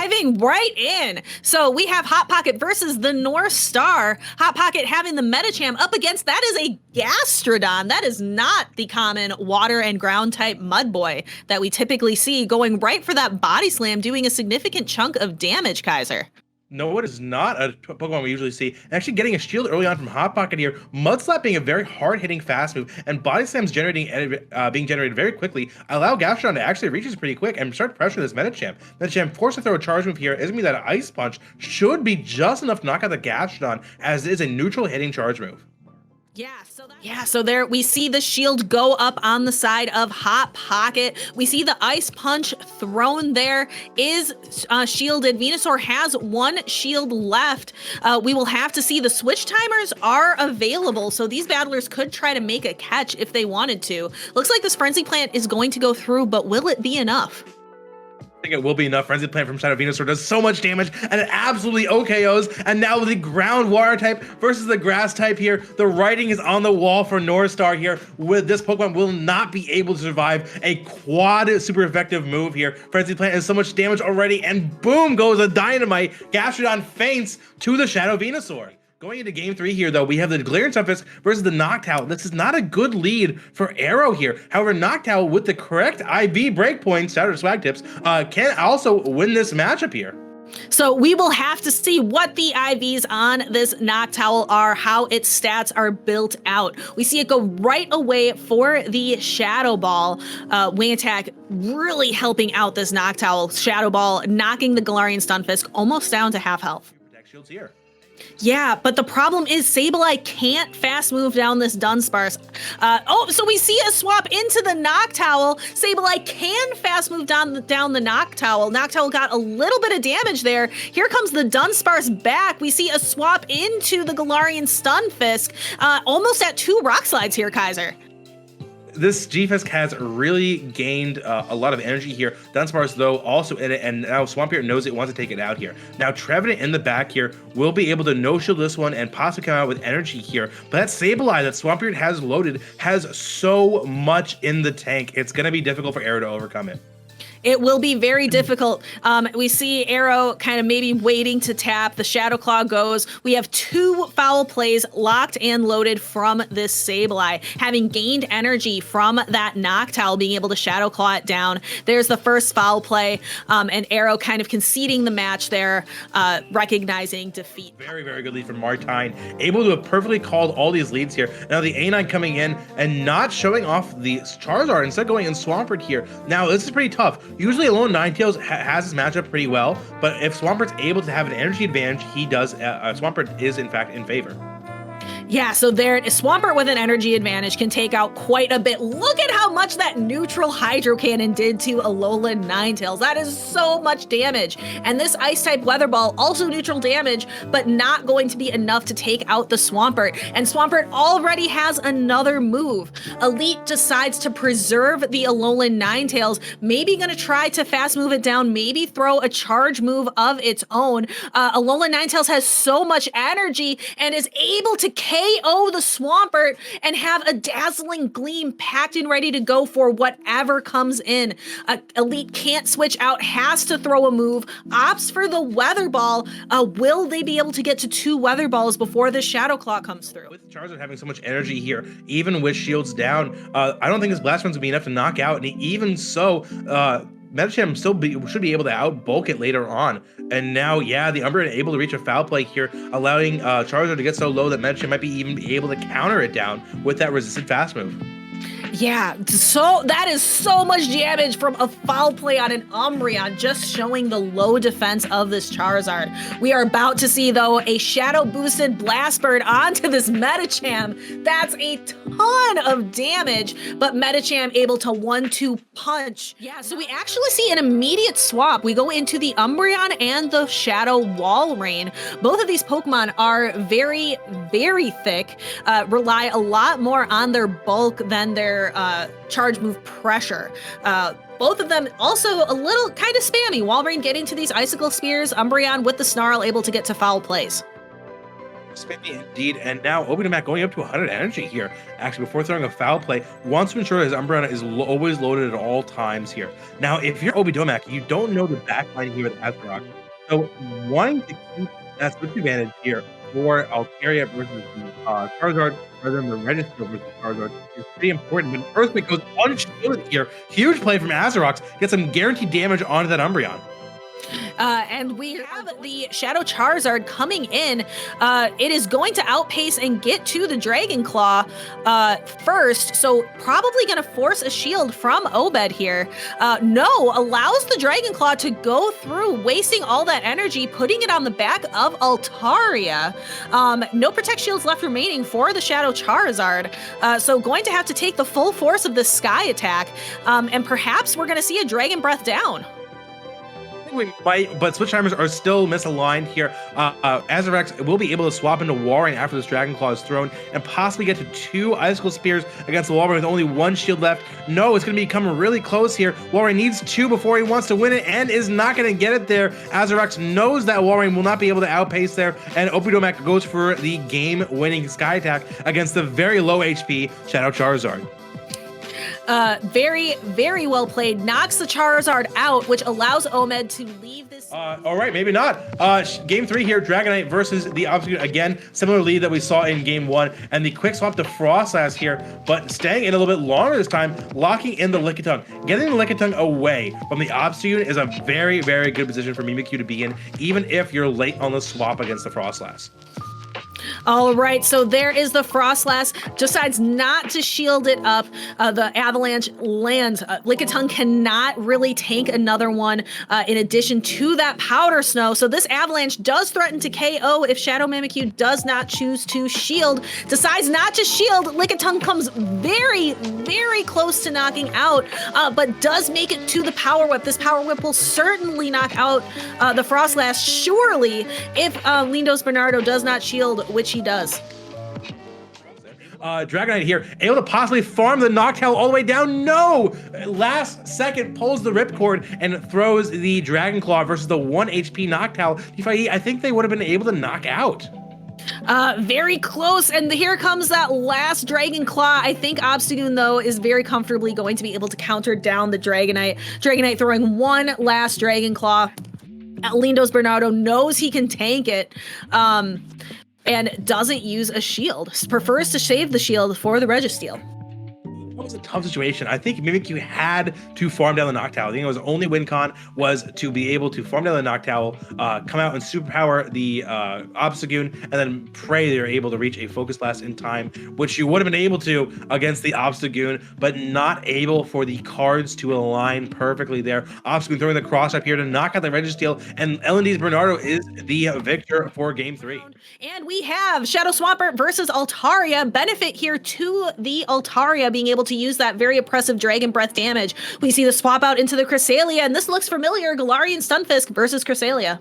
Diving right in. So we have Hot Pocket versus the North Star. Hot Pocket having the Medicham up against, that is a Gastrodon. That is not the common water and ground type mud boy that we typically see, going right for that body slam, doing a significant chunk of damage, Kaiser. No, it is not a Pokemon we usually see. And actually getting a shield early on from Hot Pocket here, Mud Slap being a very hard-hitting fast move, and Body Slam's being generated very quickly, allow Gastrodon to actually reach this pretty quick and start pressuring this Medicham. Medicham forced to throw a charge move here. It's going to be that Ice Punch. Should be just enough to knock out the Gastrodon, as it is a neutral hitting charge move. So there we see the shield go up on the side of Hot Pocket. We see the Ice Punch thrown there, is shielded. Venusaur has one shield left. We will have to see, the switch timers are available, so these battlers could try to make a catch if they wanted to. Looks like this Frenzy Plant is going to go through, but will it be enough? I think it will be enough. Frenzy Plant from Shadow Venusaur does so much damage, and it absolutely OKOs. And now the ground water type versus the grass type here. The writing is on the wall for North Star here. With this Pokemon will not be able to survive a quad super effective move here. Frenzy Plant has so much damage already, and boom goes a Dynamite. Gastrodon faints to the Shadow Venusaur. Going into game 3 here, though, we have the Galarian Stunfisk versus the Noctowl. This is not a good lead for Arrow here. However, Noctowl, with the correct IV breakpoints, shout out to Swag Tips, can also win this matchup here. So we will have to see what the IVs on this Noctowl are, how its stats are built out. We see it go right away for the Shadow Ball. Wing Attack really helping out this Noctowl. Shadow Ball knocking the Galarian Stunfisk almost down to half health. Protect shields here. Yeah, but the problem is Sableye can't fast move down this Dunsparce. So we see a swap into the Noctowl. Sableye can fast move down the Noctowl. Noctowl got a little bit of damage there. Here comes the Dunsparce back. We see a swap into the Galarian Stunfisk. Almost at 2 Rock Slides here, Kaiser. This G-Fisk has really gained a lot of energy here. Dunsparce, though, also in it, and now Swampert knows it wants to take it out here. Now, Trevenant in the back here will be able to no-shield this one and possibly come out with energy here. But that Sableye that Swampert has loaded has so much in the tank. It's going to be difficult for Arrow to overcome it. It will be very difficult. We see Arrow kind of maybe waiting to tap. The Shadow Claw goes. We have 2 foul plays locked and loaded from this Sableye, having gained energy from that Noctowl, being able to Shadow Claw it down. There's the first foul play, and Arrow kind of conceding the match there, recognizing defeat. Very, very good lead from Martine. Able to have perfectly called all these leads here. Now the A9 coming in and not showing off the Charizard, instead going in Swampert here. Now this is pretty tough. Usually Alolan Ninetales has this matchup pretty well, but if Swampert's able to have an energy advantage, he does. Swampert is in fact in favor. Yeah, so there, Swampert with an energy advantage can take out quite a bit. Look at how much that neutral Hydro Cannon did to Alolan Ninetales. That is so much damage. And this Ice-type Weather Ball, also neutral damage, but not going to be enough to take out the Swampert. And Swampert already has another move. Elite decides to preserve the Alolan Ninetales, maybe gonna try to fast move it down, maybe throw a charge move of its own. Alolan Ninetales has so much energy and is able to KO the Swampert and have a Dazzling Gleam packed and ready to go for whatever comes in. Elite can't switch out, has to throw a move, opts for the Weather Ball. Will they be able to get to 2 Weather Balls before the Shadow Claw comes through? With Charizard having so much energy here, even with shields down, I don't think this Blast Run's gonna be enough to knock out, and even so, Medicham should be able to outbulk it later on. And now, yeah, the Umbreon able to reach a foul play here, allowing Charizard to get so low that Medicham might be even able to counter it down with that resisted fast move. Yeah, so that is so much damage from a foul play on an Umbreon, just showing the low defense of this Charizard. We are about to see, though, a shadow boosted Blast Bird onto this Medicham. That's a ton of damage, but Medicham able to 1-2 punch. Yeah, so we actually see an immediate swap. We go into the Umbreon and the Shadow Walrein. Both of these Pokemon are very, very thick, rely a lot more on their bulk than their charge move pressure. Both of them also a little kind of spammy. Walrein getting to these Icicle Spears, Umbreon with the Snarl able to get to foul plays. Spiffy indeed, and now Obitomac going up to 100 energy here. Actually, before throwing a foul play, wants to ensure that his Umbreon is always loaded at all times here. Now, if you're Obitomac, you don't know the backline here with Azeroth, so wanting to keep that switch advantage here for Altaria versus the Charizard, rather than the Registeel versus Charizard, is pretty important. But Earthquake goes unshielded here. Huge play from Azerox, gets some guaranteed damage onto that Umbreon. And we have the Shadow Charizard coming in. It is going to outpace and get to the Dragon Claw first, so probably going to force a shield from Obed here. No, allows the Dragon Claw to go through, wasting all that energy, putting it on the back of Altaria. No Protect Shields left remaining for the Shadow Charizard, so going to have to take the full force of this Sky attack, and perhaps we're going to see a Dragon Breath down. We might, but Switch Timers are still misaligned here. Azarex will be able to swap into Walrein after this Dragon Claw is thrown and possibly get to 2 Icicle Spears against the Walrein with only 1 shield left. No, it's going to become really close here. Walrein needs 2 before he wants to win it and is not going to get it there. Azarex knows that Walrein will not be able to outpace there, and Obitomac goes for the game-winning Sky Attack against the very low HP Shadow Charizard. Very, very well played. Knocks the Charizard out, which allows Omed to leave this. All right, maybe not. Game 3 here, Dragonite versus the Obstagoon. Again, similar lead that we saw in Game 1. And the quick swap to Frostlass here, but staying in a little bit longer this time, locking in the Lickitung. Getting the Lickitung away from the Obstagoon is a very, very good position for Mimikyu to be in, even if you're late on the swap against the Frostlass. All right, so there is the Frostlass, decides not to shield it up. The Avalanche lands. Lickitung cannot really tank another one in addition to that Powder Snow. So this Avalanche does threaten to KO if Shadow Mimikyu does not choose to shield. Decides not to shield. Lickitung comes very, very close to knocking out, but does make it to the Power Whip. This Power Whip will certainly knock out the Frostlass, surely, if Lindos Bernardo does not shield, which he does. Dragonite here, able to possibly farm the Noctowl all the way down. No! Last second pulls the Ripcord and throws the Dragon Claw versus the 1 HP Noctowl. I think they would have been able to knock out. Very close, and here comes that last Dragon Claw. I think Obstagoon, though, is very comfortably going to be able to counter down the Dragonite. Dragonite throwing one last Dragon Claw. Lindos Bernardo knows he can tank it. And doesn't use a shield. Prefers to save the shield for the Registeel. That was a tough situation. I think Mimikyu had to farm down the Noctowl. I think it was only win con was to be able to farm down the Noctowl, come out and superpower the Obstagoon, and then pray they're able to reach a Focus Blast in time, which you would have been able to against the Obstagoon, but not able for the cards to align perfectly there. Obstagoon throwing the cross up here to knock out the Registeel, and L&D's Bernardo is the victor for Game 3. And we have Shadow Swampert versus Altaria. Benefit here to the Altaria being able to use that very oppressive Dragon Breath damage. We see the swap out into the Cresselia, and this looks familiar. Galarian Stunfisk versus Cresselia.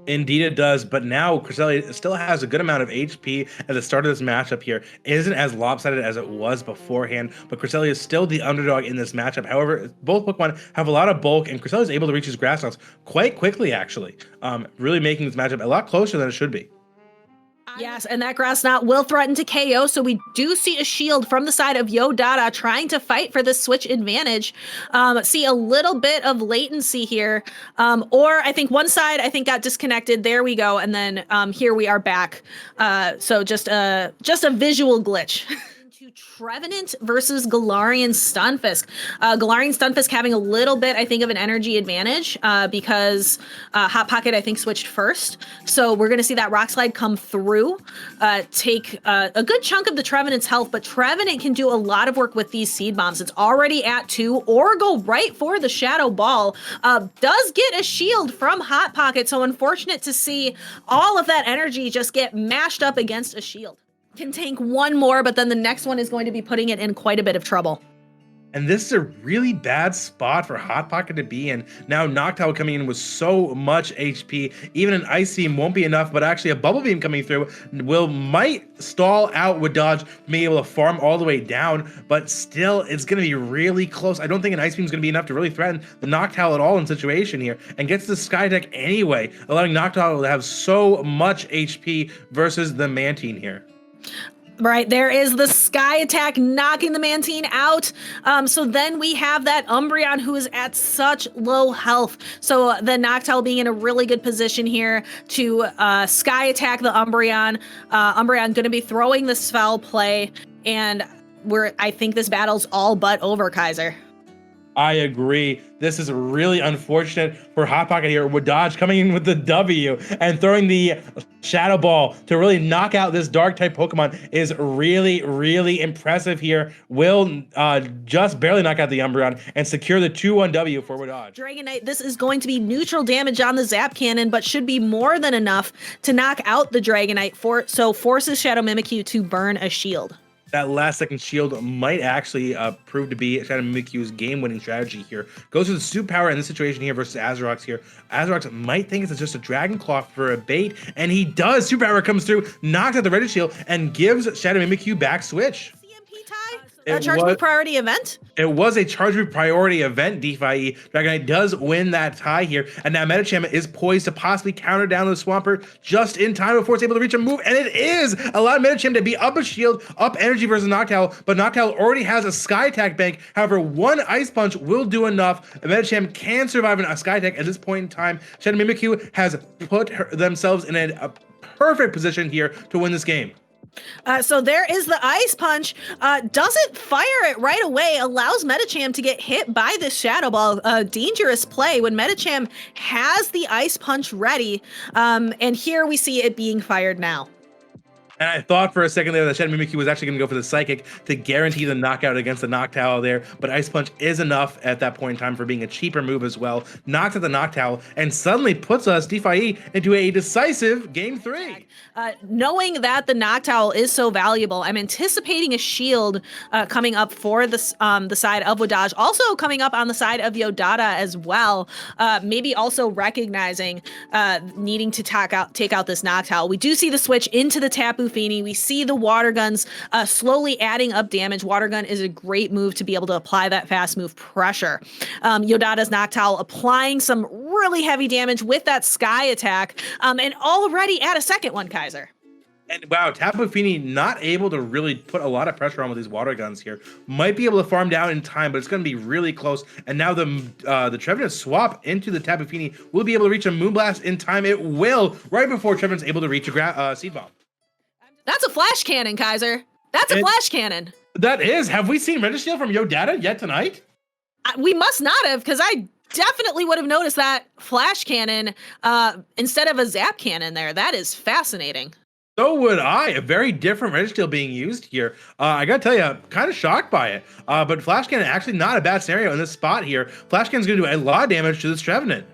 Indeed it does, but now Cresselia still has a good amount of HP at the start of this matchup here. It isn't as lopsided as it was beforehand, but Cresselia is still the underdog in this matchup. However, both Pokemon have a lot of bulk, and Cresselia is able to reach his grass knots quite quickly, actually, really making this matchup a lot closer than it should be. Yes, and that Grass Knot will threaten to KO, so we do see a shield from the side of Yodada trying to fight for the switch advantage. See a little bit of latency here, or I think one side got disconnected. There we go, and then here we are back. So just a visual glitch. Trevenant versus Galarian Stunfisk. Galarian Stunfisk having a little bit, I think, of an energy advantage because Hot Pocket, I think, switched first. So we're going to see that Rock Slide come through, take a good chunk of the Trevenant's health, but Trevenant can do a lot of work with these Seed Bombs. It's already at 2, or go right for the Shadow Ball. Does get a shield from Hot Pocket, so unfortunate to see all of that energy just get mashed up against a shield. Can tank one more, but then the next one is going to be putting it in quite a bit of trouble. And this is a really bad spot for Hot Pocket to be in. Now Noctowl coming in with so much HP. Even an Ice Beam won't be enough, but actually a Bubble Beam coming through might stall out with Dodge being able to farm all the way down, but still it's going to be really close. I don't think an Ice Beam is going to be enough to really threaten the Noctowl at all in situation here, and gets the Sky Attack anyway, allowing Noctowl to have so much HP versus the Mantine here. Right, there is the Sky Attack knocking the Mantine out. So then we have that Umbreon who is at such low health. So the Noctowl being in a really good position here to Sky Attack the Umbreon. Umbreon going to be throwing the Spell Play, and I think this battle's all but over, Kaiser. I agree. This is really unfortunate for Hot Pocket here, with Dodge coming in with the W and throwing the Shadow Ball to really knock out this Dark-type Pokemon is really, really impressive here. Will just barely knock out the Umbreon and secure the 2-1 W for Dodge. Dragonite, this is going to be neutral damage on the Zap Cannon, but should be more than enough to knock out the Dragonite, so forces Shadow Mimikyu to burn a shield. That last second shield might actually prove to be Shadow Mimikyu's game-winning strategy here. Goes with the Super Power in this situation here versus Azerox here. Azerox might think it's just a Dragon Claw for a bait, and he does. Super Power comes through, knocks out the Registeel Shield, and gives Shadow Mimikyu back switch. A Charge Move priority event? It was a Charge Move priority event, DeFi. Dragonite does win that tie here, and now Medicham is poised to possibly counter down the Swampert just in time before it's able to reach a move, and it is allowed Medicham to be up a shield, up energy versus Noctowl, but Noctowl already has a Sky Attack bank. However, one Ice Punch will do enough. Medicham can survive a Sky Attack at this point in time. Shadow Mimikyu has put themselves in a perfect position here to win this game. So there is the Ice Punch. Doesn't fire it right away, allows Medicham to get hit by this Shadow Ball. Dangerous play when Medicham has the Ice Punch ready. And here we see it being fired now. And I thought for a second there that Shadow Mimikyu was actually going to go for the Psychic to guarantee the knockout against the Noctowl there, but Ice Punch is enough at that point in time for being a cheaper move as well. Knocks out the Noctowl and suddenly puts us, DeFi, into a decisive Game 3. Knowing that the Noctowl is so valuable, I'm anticipating a shield coming up for the side of Wadaj, also coming up on the side of Yodata as well. Maybe also recognizing needing to take out this Noctowl. We do see the switch into the Tapu Fini. We see the Water Guns slowly adding up damage. Water Gun is a great move to be able to apply that fast move pressure. Yodata's Noctowl applying some really heavy damage with that Sky Attack, and already at a second one, Kaiser. And wow, Tapu Fini not able to really put a lot of pressure on with these Water Guns here. Might be able to farm down in time, but it's going to be really close. And now the Trevenant swap into the Tapu Fini will be able to reach a Moonblast in time. It will, right before Trevenant's able to reach a Seed Bomb. That's a Flash Cannon, Kaiser. That's a Flash Cannon. That is. Have we seen Registeel from Yodata yet tonight? We must not have, because I definitely would have noticed that Flash Cannon instead of a Zap Cannon there. That is fascinating. So would I. A very different Registeel being used here. I gotta tell you, kind of shocked by it. But Flash Cannon actually not a bad scenario in this spot here. Flash Cannon's gonna do a lot of damage to this Trevenant.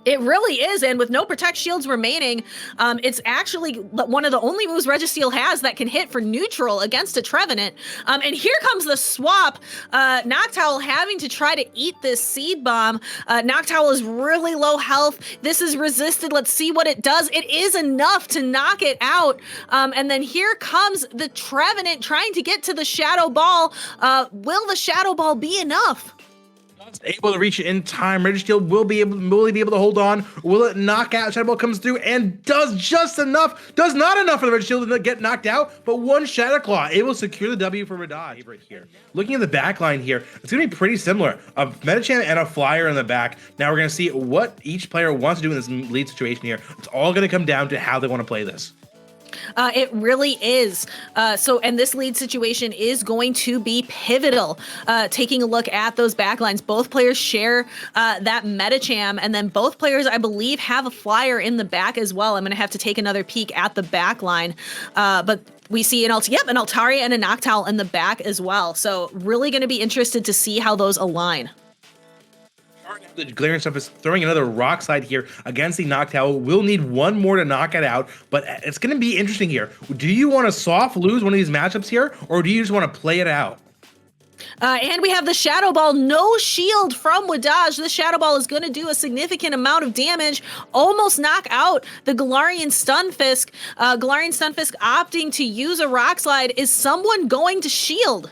It really is, and with no Protect Shields remaining, it's actually one of the only moves Registeel has that can hit for neutral against a Trevenant. And here comes the swap. Noctowl having to try to eat this Seed Bomb. Noctowl is really low health. This is resisted. Let's see what it does. It is enough to knock it out. And then here comes the Trevenant trying to get to the Shadow Ball. Will the Shadow Ball be enough? Able to reach it in time. Registeel will he be able to hold on? Will it knock out? Shadow Ball comes through and does just enough. Does not enough for the Registeel to get knocked out, but one Shadow Claw able to secure the W for Radai right here. Looking at the back line here, it's going to be pretty similar. A Medicham and a Flyer in the back. Now we're going to see what each player wants to do in this lead situation here. It's all going to come down to how they want to play this. It really is. And this lead situation is going to be pivotal. Taking a look at those backlines, both players share that Medicham, and then both players, I believe, have a Flyer in the back as well. I'm going to have to take another peek at the backline. But we see an Altaria and a Noctowl in the back as well. So really going to be interested to see how those align. The Glaring Stuff is throwing another Rock Slide here against the Noctowl. We'll need one more to knock it out, but it's going to be interesting here. Do you want to soft lose one of these matchups here, or do you just want to play it out? And we have the Shadow Ball, no shield from Wadaj. The Shadow Ball is going to do a significant amount of damage, almost knock out the Galarian Stunfisk. Galarian Stunfisk opting to use a Rock Slide. Is someone going to shield?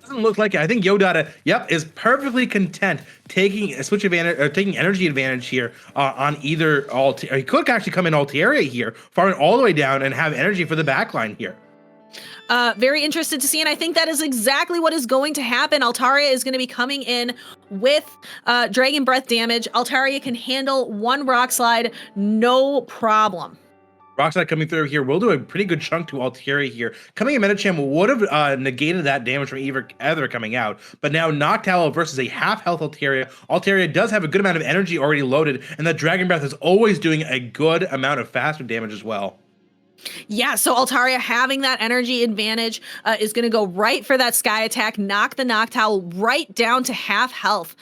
Doesn't look like it. I think Yodata, yep, is perfectly content taking a switch advantage or taking energy advantage here on either Altaria. He could actually come in Altaria here, farming all the way down and have energy for the backline here. Very interested to see, and I think that is exactly what is going to happen. Altaria is going to be coming in with Dragon Breath damage. Altaria can handle one Rock Slide, no problem. Rock Slide coming through here will do a pretty good chunk to Altaria here. Coming in Medicham would have negated that damage from either coming out, but now Noctowl versus a half-health Altaria. Altaria does have a good amount of energy already loaded, and the Dragon Breath is always doing a good amount of faster damage as well. Yeah, so Altaria having that energy advantage is going to go right for that Sky Attack, knock the Noctowl right down to half health.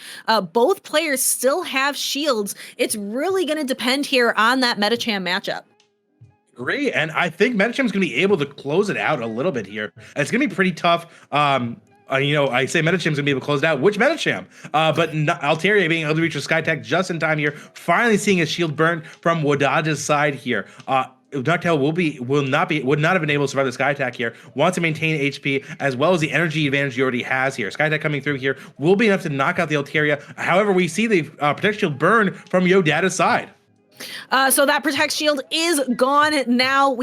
Both players still have shields. It's really going to depend here on that Medicham matchup. Great, and I think Medicham's going to be able to close it out a little bit here. It's going to be pretty tough. I say Medicham's going to be able to close it out. Which Medicham? But Altaria being able to reach a Sky Attack just in time here. Finally seeing his shield burn from Wadaj's side here. Noctowl would not have been able to survive the Sky Attack here. Wants to maintain HP as well as the energy advantage he already has here. Sky Attack coming through here will be enough to knock out the Altaria. However, we see the Protect Shield burn from Yodata's side. So that Protect Shield is gone now.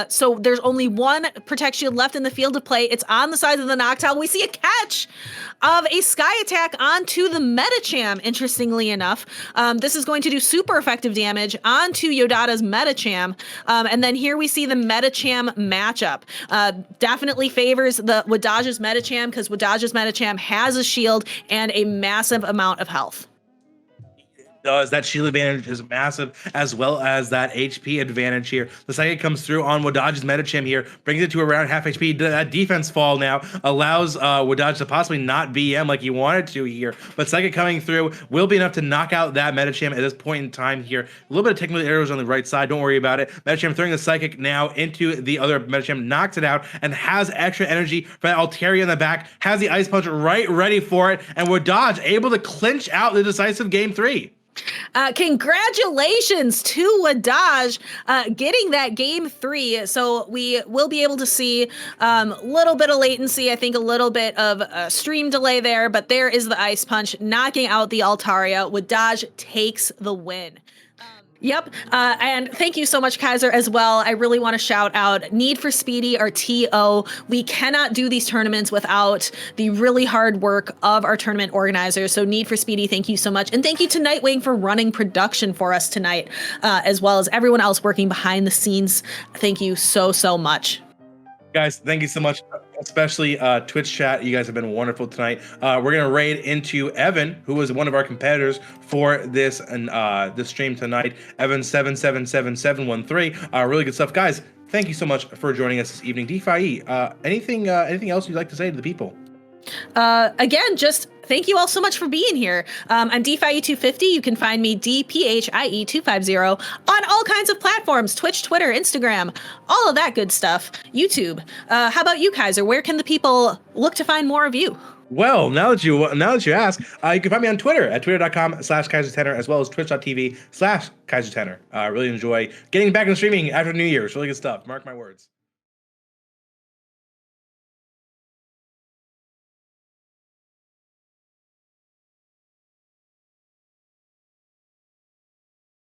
So there's only one Protect Shield left in the field to play. It's on the side of the Noctowl. We see a catch of a Sky Attack onto the Medicham, interestingly enough. This is going to do super effective damage onto Yodata's Medicham. And then here we see the Medicham matchup. Definitely favors the Wadaj's Medicham because Wadaj's Medicham has a shield and a massive amount of health. That shield advantage is massive, as well as that HP advantage here. The Psychic comes through on Wadaj's Medicham here, brings it to around half HP. That defense fall now allows Wadaj to possibly not BM like he wanted to here, but Psychic coming through will be enough to knock out that Medicham at this point in time here. A little bit of technical arrows on the right side, don't worry about it. Medicham throwing the Psychic now into the other Medicham, knocks it out, and has extra energy for that Altaria in the back, has the Ice Punch right ready for it, and Wadaj able to clinch out the decisive Game 3. Congratulations to Wadaj getting that Game 3. So we will be able to see a little bit of latency, I think a little bit of stream delay there, but there is the Ice Punch knocking out the Altaria. Wadaj takes the win. Yep, and thank you so much, Kaiser, as well. I really want to shout out Need for Speedy, our TO. We cannot do these tournaments without the really hard work of our tournament organizers. So Need for Speedy, thank you so much. And thank you to Nightwing for running production for us tonight, as well as everyone else working behind the scenes. Thank you so, so much. Guys, thank you so much, especially Twitch chat. You guys have been wonderful tonight. We're going to raid into Evan, who was one of our competitors for this this stream tonight. Evan777713. Really good stuff. Guys, thank you so much for joining us this evening. DeFi, anything else you'd like to say to the people? Again, just thank you all so much for being here. I'm DeFi250. You can find me DPHIE250 on all kinds of platforms: Twitch, Twitter, Instagram, all of that good stuff. YouTube. How about you, Kaiser? Where can the people look to find more of you? Well, now that you ask, you can find me on Twitter at twitter.com/KaiserTenor, as well as twitch.tv/KaiserTenor. I really enjoy getting back into streaming after New Year's. Really good stuff. Mark my words.